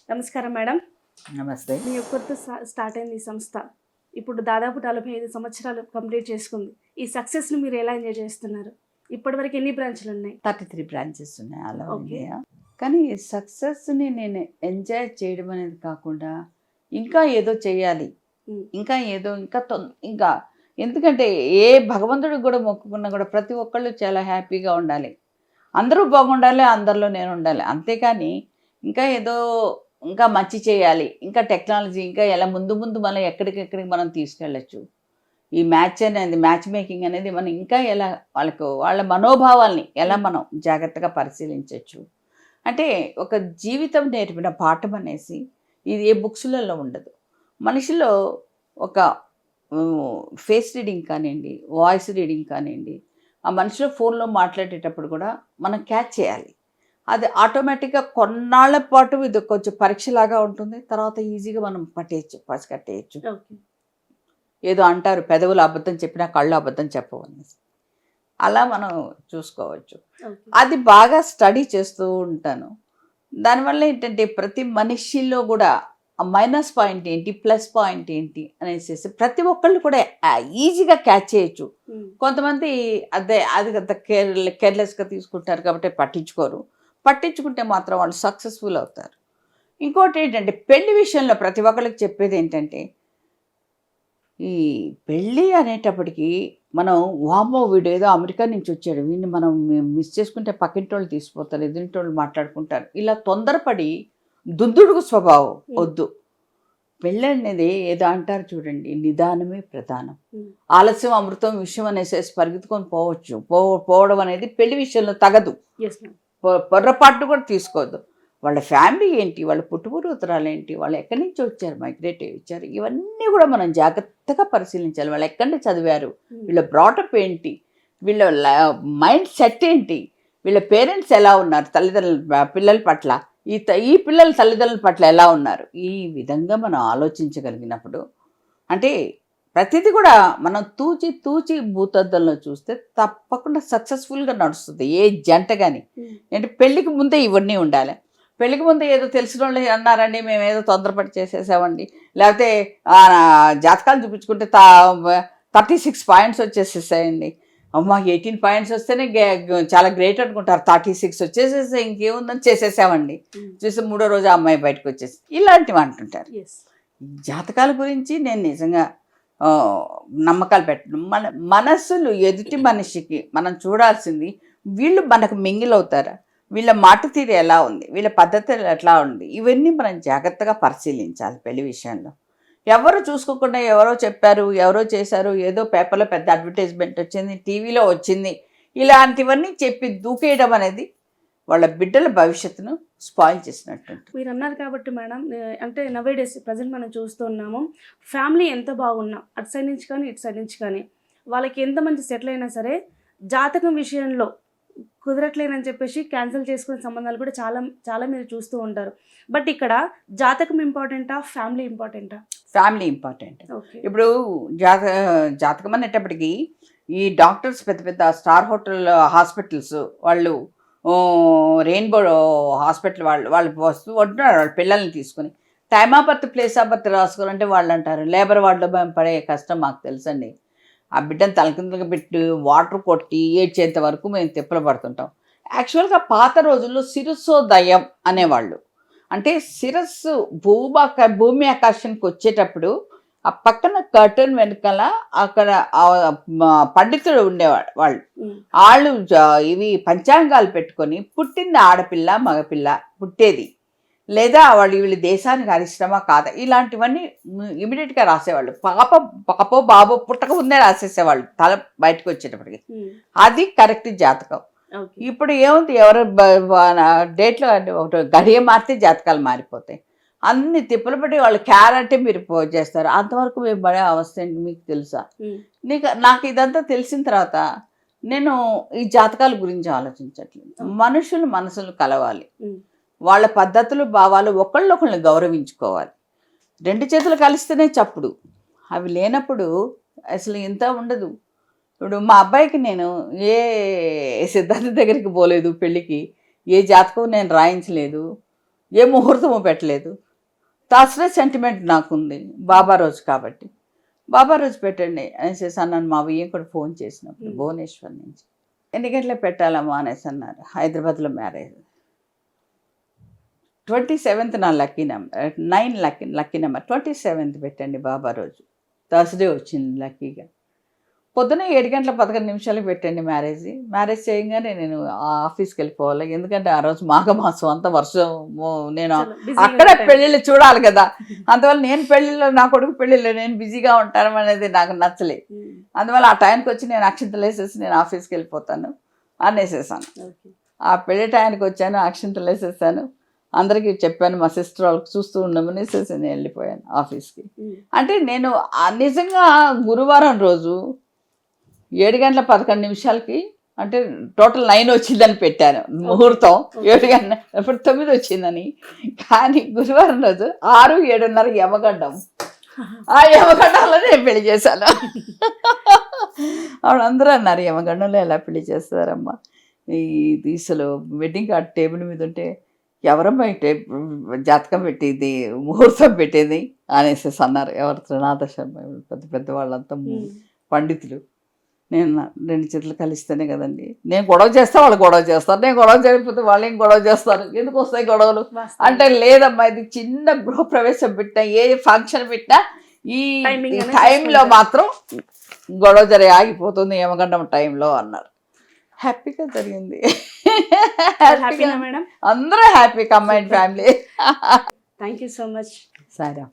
నమస్కారం మేడం. నమస్తే. మీ ఒక్కరితో స్టార్ట్ అయింది ఈ సంస్థ. ఇప్పుడు దాదాపు 45 సంవత్సరాలు కంప్లీట్ చేసుకుంది. ఈ సక్సెస్‌ని మీరు ఎలా ఎంజాయ్ చేస్తున్నారు? ఇప్పటివరకు ఎన్ని బ్రాంచ్‌లున్నాయి? 33 బ్రాంచెస్ ఉన్నాయి ఆల్ ఓవర్ ఓకే. ఇండియా. కానీ సక్సెస్‌ని నేను ఎంజాయ్ చేయడం అనేది కాకుండా ఇంకా ఏదో చేయాలి. హ్మ్. ఇంకా ఏదో ఇంకా ఎందుకంటే ఏ భగవంతుడికి కూడా మొక్కుకున్నా కూడా ప్రతి ఒక్కళ్ళు చాలా హ్యాపీగా ఉండాలి. అందరూ బాగుండాలి. అందరిలో నేను ఉండాలి. అంతేకాని ఇంకా ఏదో ఇంకా మంచి చేయాలి. ఇంకా టెక్నాలజీ ఇంకా ఎలా ముందు ముందు మనం ఎక్కడికెక్కడికి మనం తీసుకెళ్ళొచ్చు. ఈ మ్యాచ్ మేకింగ్ అనేది మనం ఇంకా ఎలా వాళ్ళ మనోభావాల్ని ఎలా మనం జాగ్రత్తగా పరిశీలించవచ్చు అంటే ఒక జీవితం నేర్పిన పాఠం అనేసి ఇది ఏ బుక్స్లలో ఉండదు. మనిషిలో ఒక ఫేస్ రీడింగ్ కానివ్వండి, వాయిస్ రీడింగ్ కానివ్వండి, ఆ మనిషిలో ఫోన్లో మాట్లాడేటప్పుడు కూడా మనం క్యాచ్ చేయాలి. అది ఆటోమేటిక్గా కొన్నాళ్ల పాటు ఇది కొంచెం పరీక్షలాగా ఉంటుంది. తర్వాత ఈజీగా మనం పసిగట్టేయచ్చు. ఓకే. ఏదో అంటారు, పెదవులు అబద్ధం చెప్పినా కళ్ళు అబద్ధం చెప్పవు అనేసి. అలా మనం చూసుకోవచ్చు. ఓకే. అది బాగా స్టడీ చేస్తూ ఉంటాను. దానివల్ల ఏంటంటే ప్రతి మనిషిలో కూడా ఆ మైనస్ పాయింట్ ఏంటి, ప్లస్ పాయింట్ ఏంటి అనేసి ప్రతి ఒక్కళ్ళు కూడా ఈజీగా క్యాచ్ చేయొచ్చు. హ్మ్. కొంతమంది అది అంత కేర్లెస్గా తీసుకుంటారు కాబట్టి పట్టించుకోరు. పట్టించుకుంటే మాత్రం వాళ్ళు సక్సెస్ఫుల్ అవుతారు. ఇంకోటి ఏంటంటే పెళ్లి విషయంలో ప్రతి ఒక్కరికి చెప్పేది ఏంటంటే ఈ పెళ్ళి అనేటప్పటికి మనం వామ్మో వీడేదో అమెరికా నుంచి వచ్చాడు, వీడిని మనం మిస్ చేసుకుంటే పక్కింటోళ్ళు తీసిపోతారు, ఎదురింటోళ్ళు మాట్లాడుకుంటారు, ఇలా తొందరపడి దుద్దుడుకు స్వభావం వద్దు. పెళ్ళి అనేది ఏదో అంటారు చూడండి, నిదానమే ప్రధానం. ఆలస్యం అమృతం విషయం అనేసి పరిగెత్తుకొని పోవడం అనేది పెళ్లి విషయంలో తగదు. పొర్రపాటు కూడా తీసుకోవద్దు. వాళ్ళ ఫ్యామిలీ ఏంటి, వాళ్ళ పుట్టుపూర్వోత్తరాలు ఏంటి, వాళ్ళు ఎక్కడి నుంచి వచ్చారు, మైగ్రేట్ అయ్యి వచ్చారు, ఇవన్నీ కూడా మనం జాగ్రత్తగా పరిశీలించాలి. వాళ్ళు ఎక్కడి నుంచి చదివారు, వీళ్ళ బ్రాటప్ ఏంటి, వీళ్ళ మైండ్ సెట్ ఏంటి, వీళ్ళ పేరెంట్స్ ఎలా ఉన్నారు, పిల్లల పట్ల ఈ పిల్లల తల్లిదండ్రుల పట్ల ఎలా ఉన్నారు, ఈ విధంగా మనం ఆలోచించగలిగినప్పుడు అంటే ప్రతిదీ కూడా మనం తూచి భూతద్దంలో చూస్తే తప్పకుండా సక్సెస్ఫుల్గా నడుస్తుంది ఏ జంట కానీ. అంటే పెళ్ళికి ముందే ఇవన్నీ ఉండాలి. పెళ్ళికి ముందు ఏదో తెలిసిన వాళ్ళు అన్నారండి, మేము ఏదో తొందరపడి చేసేసామండి, లేకపోతే జాతకాలు చూపించుకుంటే 36 పాయింట్స్ వచ్చేసేసాయండి, అమ్మ 18 పాయింట్స్ వస్తేనే చాలా గ్రేట్ అనుకుంటారు, 36 వచ్చేసేసే ఇంకేముందని చేసేసామండి, చూసి 3వ రోజు ఆ అమ్మాయి బయటకు వచ్చేసి ఇలాంటివి అంటుంటారు. జాతకాల గురించి నేను నిజంగా నమ్మకాలు పెట్టడం, మన మనస్సులు ఎదుటి మనిషికి మనం చూడాల్సింది వీళ్ళు మనకు మింగిలవుతారా, వీళ్ళ మాట తీరు ఎలా ఉంది, వీళ్ళ పద్ధతులు ఎట్లా ఉంది, ఇవన్నీ మనం జాగ్రత్తగా పరిశీలించాలి పెళ్లి విషయంలో. ఎవరు చూసుకోకుండా ఎవరో చెప్పారు, ఎవరో చేశారు, ఏదో పేపర్లో పెద్ద అడ్వర్టైజ్మెంట్ వచ్చింది, టీవీలో వచ్చింది, ఇలాంటివన్నీ చెప్పి దూకేయడం అనేది వాళ్ళ బిడ్డల భవిష్యత్తును స్పాయిల్ చేసినట్టు. మీరు అన్నారు కాబట్టి మేడం, అంటే నవేడేస్ ప్రజెంట్ మనం చూస్తూ ఉన్నాము, ఫ్యామిలీ ఎంత బాగున్నా అటు సైడ్ నుంచి కానీ ఇటు సైడ్ నుంచి కానీ వాళ్ళకి ఎంత మంచి సెటిల్ అయినా సరే జాతకం విషయంలో కుదరట్లేనని చెప్పేసి క్యాన్సిల్ చేసుకునే సంబంధాలు కూడా చాలా చాలా మీరు చూస్తూ ఉంటారు. బట్ ఇక్కడ జాతకం ఇంపార్టెంటా, ఫ్యామిలీ ఇంపార్టెంటా? Family important. ఇప్పుడు జాతకం అనేటప్పటికి ఈ డాక్టర్స్ పెద్ద పెద్ద స్టార్ హాస్పిటల్స్ వాళ్ళు, రెయిన్బో హాస్పిటల్ వాళ్ళు వస్తూ ఉంటున్నారు వాళ్ళ పిల్లల్ని తీసుకుని, time of birth place of birth రాసుకోవాలంటే వాళ్ళు అంటారు లేబర్ వార్డులో మేము పడే కష్టం మాకు తెలుసండి, ఆ బిడ్డను తలకిందులుగా పెట్టి వాటర్ కొట్టి ఏడ్చేంత వరకు మేము తిప్పలు పడుతుంటాం. యాక్చువల్గా పాత రోజుల్లో శిరస్సోదయం అనేవాళ్ళు, అంటే శిరస్సు భూమి ఆకాశానికి వచ్చేటప్పుడు ఆ పక్కన కర్టన్ వెనకాల అక్కడ పండితుడు ఉండేవాడు, వాళ్ళు ఇవి పంచాంగాలు పెట్టుకొని పుట్టింది ఆడపిల్ల మగపిల్ల పుట్టేది, లేదా వీళ్ళ దేశానికి అరిష్టమా కాదా, ఇలాంటివన్నీ ఇమీడియట్గా రాసేవాళ్ళు. పాపో బాబో పుట్టక ముందే రాసేసేవాళ్ళు తల బయటకు వచ్చేటప్పటికి. అది కరెక్ట్ జాతకం. ఇప్పుడు ఏముంది, ఎవరు డేట్లో గడియ మారితే జాతకాలు మారిపోతాయి. అన్ని తిప్పలు పడి వాళ్ళు క్యారెట్ మీరు చేస్తారు, అంతవరకు మేము పడే అవస్థ ఏంటి మీకు తెలుసా? నాకు ఇదంతా తెలిసిన తర్వాత నేను ఈ జాతకాల గురించి ఆలోచించట్లేదు. మనుషులు మనసులు కలవాలి, వాళ్ళ పద్ధతులు భావాలు ఒకళ్ళొకళ్ళని గౌరవించుకోవాలి. 2 చేతులు కలిస్తేనే చప్పుడు, అవి లేనప్పుడు అసలు ఇంత ఉండదు. ఇప్పుడు మా అబ్బాయికి నేను ఏ సిద్ధార్థ దగ్గరికి పోలేదు, పెళ్ళికి ఏ జాతకం నేను రాయించలేదు, ఏ ముహూర్తము పెట్టలేదు. థర్స్డే సెంటిమెంట్ నాకుంది బాబా రోజు కాబట్టి, బాబా రోజు పెట్టండి అనేసి అన్నాను. మా వియ్యంకుడు ఫోన్ చేసినప్పుడు భువనేశ్వర్ నుంచి, ఎన్ని గంటలకు పెట్టాలమ్మా అనేసి అన్నారు. హైదరాబాద్లో మ్యారేజ్, 27th నా lucky number, 9 lucky number, 27th పెట్టండి బాబా రోజు. థర్స్డే వచ్చింది లక్కీగా. పొద్దున 7:11 పెట్టండి మ్యారేజ్ చేయగానే నేను ఆఫీస్కి వెళ్ళిపోవాలి. ఎందుకంటే ఆ రోజు మాఘమాసం అంతా వర్షం, నేను అక్కడే పెళ్ళిళ్ళు చూడాలి కదా. అందువల్ల నేను పెళ్ళిళ్ళు, నా కొడుకు పెళ్ళిళ్ళు నేను బిజీగా ఉంటాను అనేది నాకు నచ్చలే. అందువల్ల ఆ టైంకి వచ్చి నేను అక్షింతలు వేసేసి నేను ఆఫీస్కి వెళ్ళిపోతాను అనేసేసాను. ఆ పెళ్లి టైంకి వచ్చాను, అక్షింతలు వేసేసాను, అందరికీ చెప్పాను, మా సిస్టర్ వాళ్ళకి చూస్తూ ఉండమని నేను వెళ్ళిపోయాను ఆఫీస్కి. అంటే నేను నిజంగా గురువారం రోజు 7:11 అంటే టోటల్ 9 వచ్చిందని పెట్టాను ముహూర్తం, 7 గంటల ఇప్పుడు 9 వచ్చిందని. కానీ గురువారం రోజు 6, 7:30 యమగండం, ఆ యమగండంలో నేను పెళ్లి చేశాను. ఆవిడ అందరూ అన్నారు, యమగండంలో ఎలా పెళ్లి చేస్తారమ్మా, ఇది అసలు వెడ్డింగ్ కార్డ్ టేబుల్ మీద ఉంటే ఎవరమ్మా జాతకం పెట్టింది, ముహూర్తం పెట్టింది అనేసి అన్నారు. ఎవరు, త్రినాథ శర్మ, పెద్ద పెద్ద వాళ్ళంతా పండితులు. నేను 2 చేతులు కలిస్తేనే కదండి, నేను గొడవ చేస్తే వాళ్ళు గొడవ చేస్తారు, నేను గొడవ చేయకపోతే వాళ్ళు ఏం గొడవ చేస్తారు, ఎందుకు వస్తాయి గొడవలు అంటే, లేదమ్మా ఇది చిన్న గృహప్రవేశం పెట్టినా, ఏ ఫంక్షన్ పెట్టినా ఈ టైంలో మాత్రం గొడవ ఆగిపోతుంది యమగండం టైంలో అన్నారు. హ్యాపీగా జరిగింది. అందరూ happy, combined family. Thank you so much. సరే.